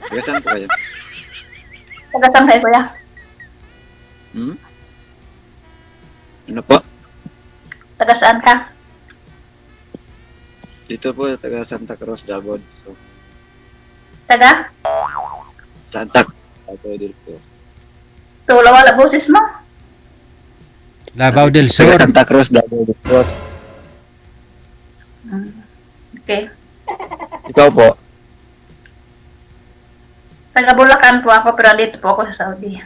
Taga saan po kayo? Taga saan kayo, kuya? Hmm? Ano po? Taga saan ka? Dito po, taga Santa Cruz, Davao. So, Taga? Santa Davao dito. Tula wala boses mo? Davao del Taga Sur. Santa Cruz, Davao dito. Hmm. Okay. Ikaw po? Taga Bulacan po ako, pero dito po ako sa Saudi.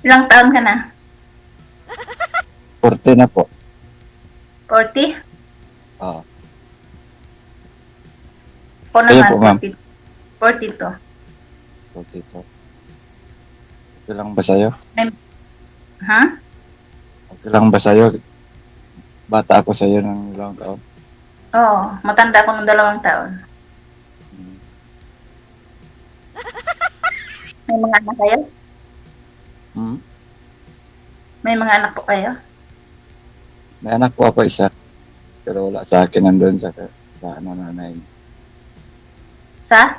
Ilang taon ka na? 40 na po. 40? Ah, O Kayo naman, po, ma'am. 42. 40 po. Okay lang ba sa'yo? Ha? Okay lang ba sa'yo? Bata ako sa'yo ng ilang taon. Oo, matanda ako ng 2 taon. May mga anak kayo? Hmm? May mga anak po kayo? May anak po ako isa. Pero wala sa akin, nandun sa nanay. Sa?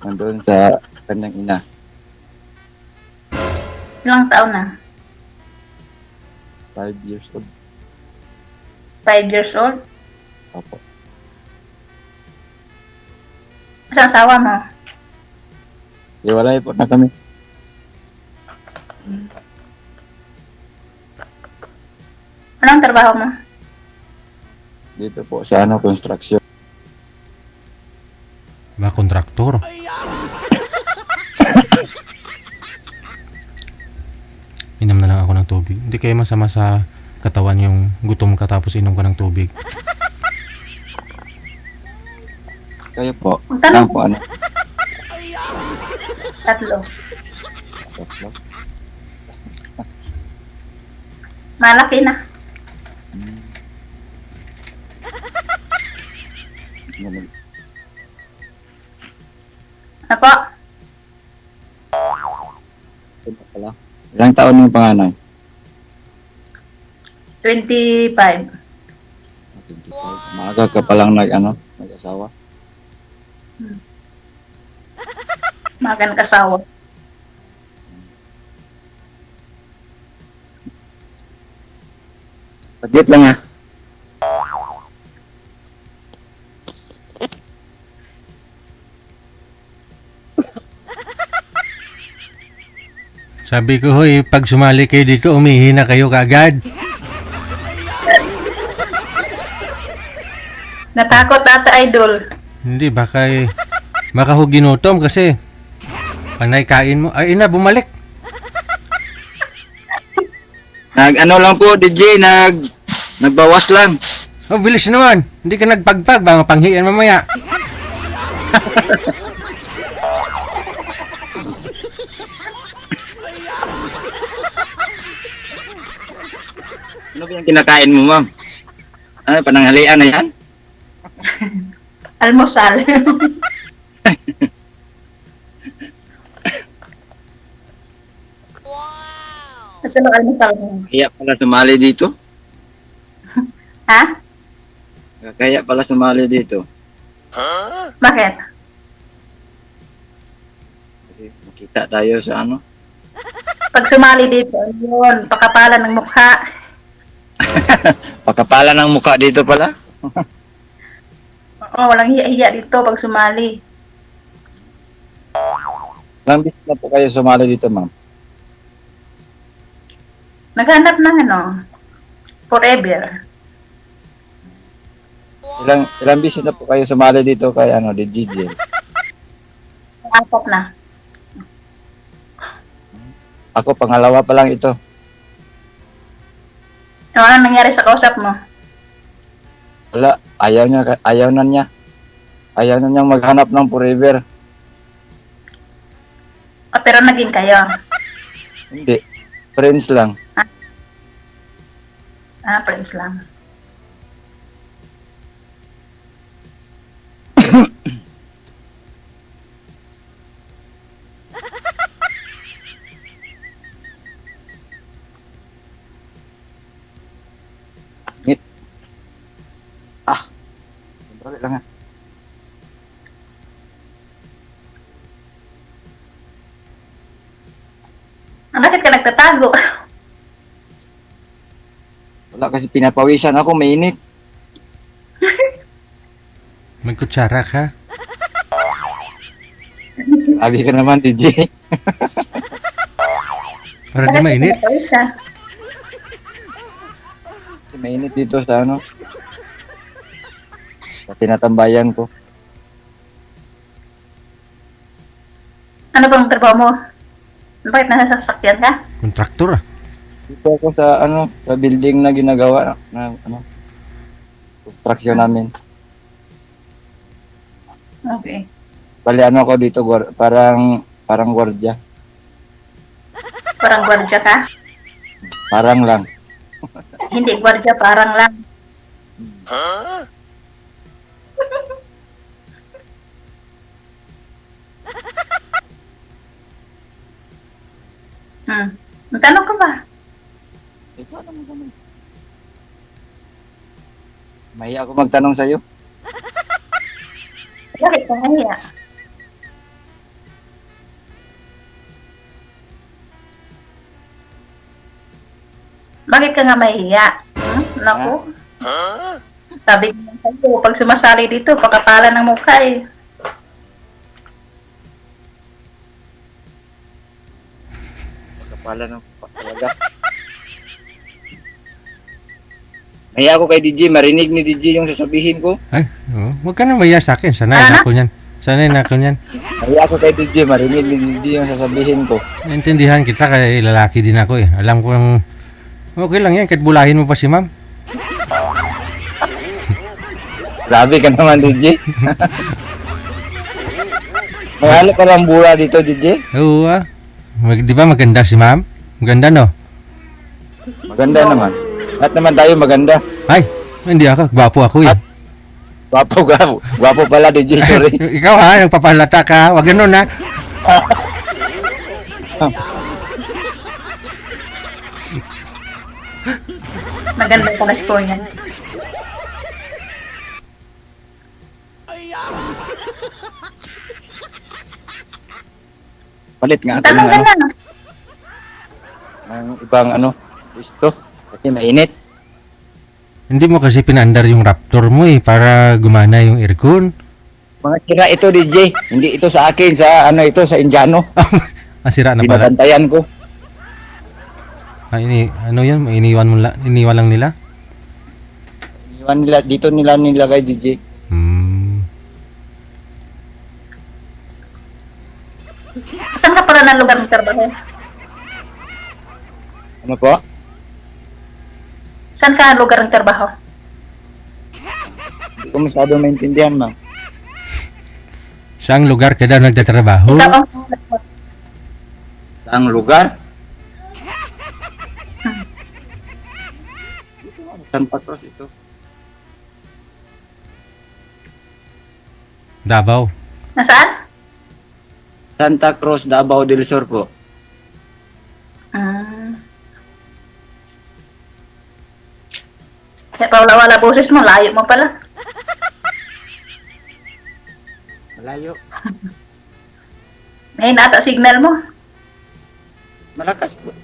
Nandun sa kanyang ina. Ilang taon na? 5 years old. 5 years old? Opo. Saan asawa mo? Iwalay po na kami. Anong trabaho mo? Dito po sa construction. Mga kontraktor. Inom na lang ako ng tubig. Hindi kayo masama sa katawan yung gutom ka tapos inom ka ng tubig. Kayo po. Ang tanong Lang po ano? 3. Tatlo. Malaki na. Hmm. Ganun. Ano po? Ano pala? Ilang taon yung panganay? 25. 25. Maaga ka palang nag-asawa. Magan kasawa. Pagit lang ha. Sabi ko, hoy, pag sumali kayo dito, umihi na kayo kagad. Natakot ata, idol. Hindi, baka ho ginutom kasi pag naikain mo, ay ina, bumalik. Ano lang po, DJ, nagbawas lang. Oh, bilis naman. Hindi ka nagpagpag, baka panghiyan mamaya. Ano ba yung kinakain mo, ma'am? Ano, pananghalian na yan? Almusal. Ito lang almusal mo. Kaya pala sumali dito? Ha? Kaya pala sumali dito? Bakit? Kasi makita tayo sa ano? Pag sumali dito, yun, pakapalan ng mukha. Pagkapala ng mukha dito pala? Oo, walang hiya-hiya dito pag sumali. Ilang beses na po kayo sumali dito, ma'am? Naghanap ng forever. Ilang beses na po kayo sumali dito kay DJ? 4 na. Ako, pangalawa pa lang ito. Ano nangyari sa kausap mo? Wala, ayaw na niya. Ayaw na niyang maghanap ng forever. O, pero naging kayo. Hindi, friends lang. Friends lang. nagtatago? Wala kasi pinapawisan ako, mainit. May kutsara ka. Sabi ka naman, DJ. Para di mainit. Pinapawis ka? Mainit dito sa ano. Sa tinatambayan ko. Ano bang trabaho mo? Bakit nasa sasakyan ka? Kontraktor ah. Dito ako sa ano, sa building na ginagawa na ano, construction namin. Okay. Bali ano ako dito, parang gwardiya. Parang gwardya ka? Parang lang. Hindi gwardya, parang lang. Magtanong ka ba? Ikaw ano magtanong? Mahiya ako magtanong sa'yo. Bakit ka nahiya? Bakit ka nga mahiya? Naku. Sabi ko nga sa'yo, pag sumasali dito, pakapala ng mukha eh. Pagkapala ng talaga. Mahiya ako kay DJ, marinig ni DJ yung sasabihin ko. Ay, oh, huwag ka na maya sa akin. Sanay na ako niyan. Sanay na ako niyan. Mahiya ako kay DJ, marinig ni DJ yung sasabihin ko. Naintindihan kita kaya lalaki din ako eh. Alam ko lang, okay lang yan kahit bulahin mo pa si ma'am. Grabe ka naman, DJ. Mahalo ka lang bura dito, DJ. Oo ah. Di ba maganda si ma'am? Maganda no? Maganda naman. At naman tayo maganda. Ay, hindi ako. Gwapo ako eh. Gwapo ka. Gwapo pala, DJ. Sorry. Ikaw ha, nagpapalata ka. Wag ganun ha. Maganda pala score niya. Palit nga ako Tanong ng ka ano, na. ng ibang ano, gusto. Kasi mainit. Hindi mo kasi pinandar yung Raptor mo eh para gumana yung aircon. Mga sira ito, DJ. Hindi ito sa akin, sa ano ito, sa Indiano. Masira na pala. Binabantayan ko. Ah, ano yan? Iniwan lang nila? Iniwan nila, dito nila nilagay, DJ. Saan ka pala ng lugar ng trabaho? Ano po? Saan ka ang lugar ng trabaho? Hindi ko masyado maintindihan, ma'am. Saang lugar ka daw nagtatrabaho? Ikaw ang Saang lugar? Santa Cruz ito. Davao. Nasaan? Santa Cruz, Davao del Sur po. Kaya pa wala boses mo, layo mo pala. Malayo. May nata signal mo. Malakas po.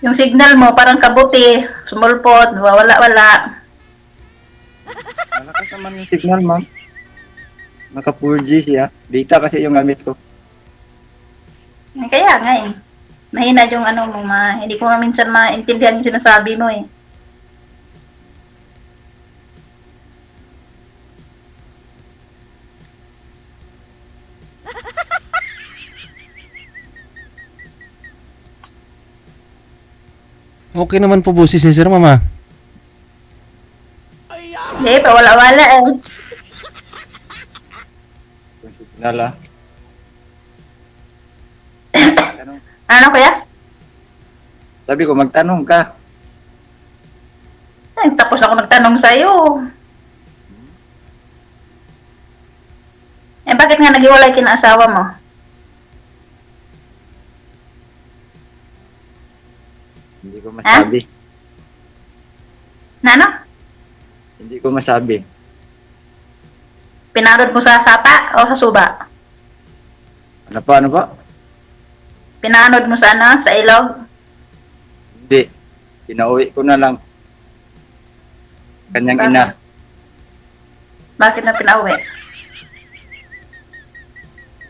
Yung signal mo parang kabuti, sumulpot, wala. Malakas naman yung signal, ma'am. Naka 4G siya. Data kasi yung gamit ko. Kaya nga eh. Mahina yung ano mo, hindi ko minsan maintindihan yung sinasabi mo eh. Okay naman po boses ni Sir Mama. Hindi pa, wala eh. Yung signal, ah. Ano kaya? Sabi ko, magtanong ka. Tapos ako nagtanong sa'yo. Eh bakit nga naghiwalay kina asawa mo? Hindi ko masabi. Ano? Hindi ko masabi. Pinarod mo sa sapa o sa suba? Ano pa, ano pa? Pinanod mo sana sa ilog? Hindi. Pinauwi ko na lang. Kanyang ina. Bakit na pinauwi?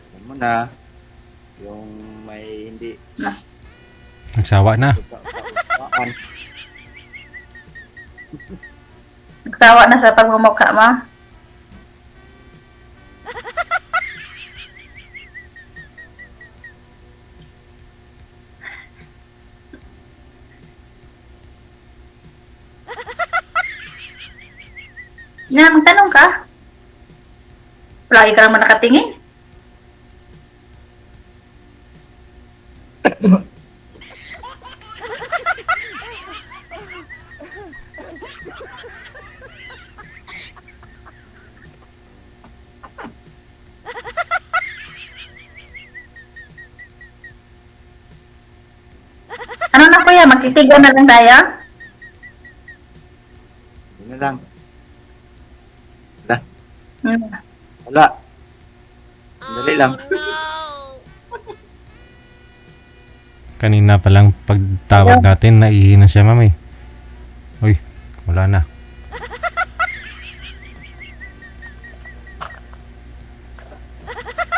Alam mo na. Yung may hindi. Nagsawa na. Pagkakausapan. Nagsawa na sa pagmumukha mo? Na, magtanong ka. Lagi ka naman nakatingin. Ano na kuya, magtitigan na lang tayo? Yun na lang. Hmm. Wala. Dali lang. Kanina pa lang pagtawag natin, naihi na siya, mami. Uy, wala na.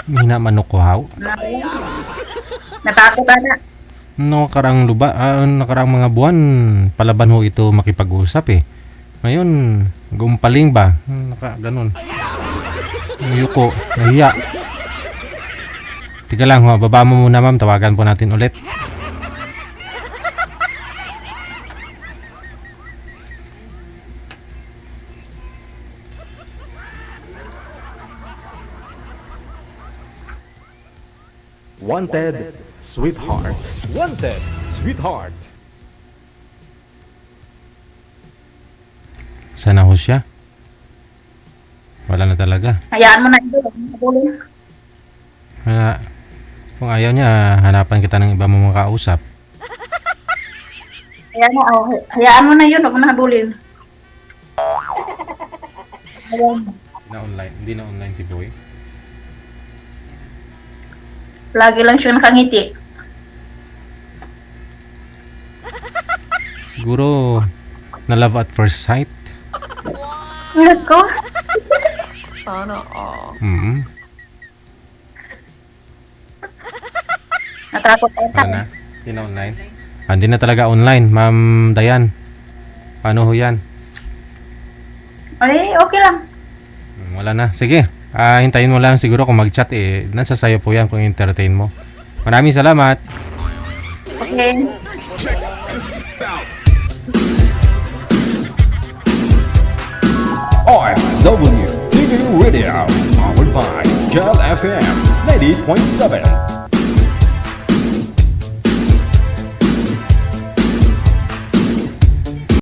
Mina manok ko, haw. Natakot ka na. Nakaraang mga buwan, palaban ho ito makipag-usap eh. Ngayon, gumpaling ba? Ganun. Yuko, nahiya. Tika lang, baba mo muna ma'am, tawagan po natin ulit. Wanted, sweetheart. Wanted, sweetheart. Sana ho siya? Wala na talaga. Hayaan mo na ito. Habulin. Wala. Kung ayaw niya, hanapan kita ng iba mong makausap. Hayaan mo na yun. Huwag mo na habulin. Hayaan mo. Hindi na online si Boy. Lagi lang siya nakangiti. Siguro, na love at first sight. Ingat ko. Mm-hmm. Natakot ka Wala na. Hindi na online. Hindi na talaga online, Ma'am Dayan. Paano ho yan? Ay, okay lang. Wala na. Sige. Hintayin mo lang siguro kung mag-chat eh. Nasa sayo po yan kung entertain mo. Maraming salamat. Okay. RW TV Radio, powered by Gel FM 90.7.